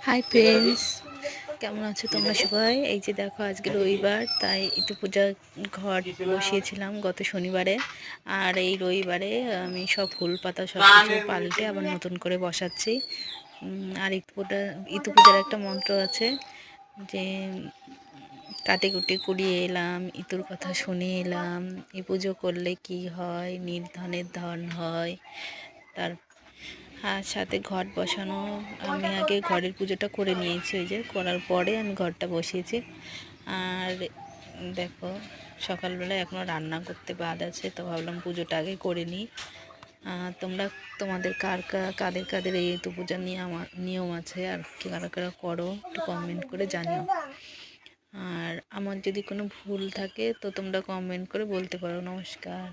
Hi friends, কেমন আছো তোমরা সবাই? এই যে দেখো, আজকে রবিবার, তাই ইতু পূজা ঘট বসিয়েছিলাম গত শনিবারে। আর এই রবিবারে আমি সব ফুল পাতা সব কিছু পাল্টে আবার নতুন করে বসাচ্ছি। আর ইতু পূজার একটা মন্ত্র আছে যে কাটে কুটে কুড়িয়ে এলাম, ইতুর কথা শুনে এলাম, এই পুজো করলে কি হয়, নির্ধনের ধন হয়। তার আর সাথে ঘট বসানো, আমি আগে ঘরের পুজোটা করে নিয়েছি, ওই যে করার পরে আমি ঘরটা বসিয়েছি। আর দেখো, সকালবেলা এখনও রান্না করতে বাদ আছে, তো ভাবলাম পুজোটা আগে করে নিই। তোমরা তোমাদের কাদের কাদের এই ঋতু পূজার নিয়ম আছে, আর কারা কারা করো, একটু কমেন্ট করে জানিও। আর আমার যদি কোনো ভুল থাকে তো তোমরা কমেন্ট করে বলতে পারো। নমস্কার।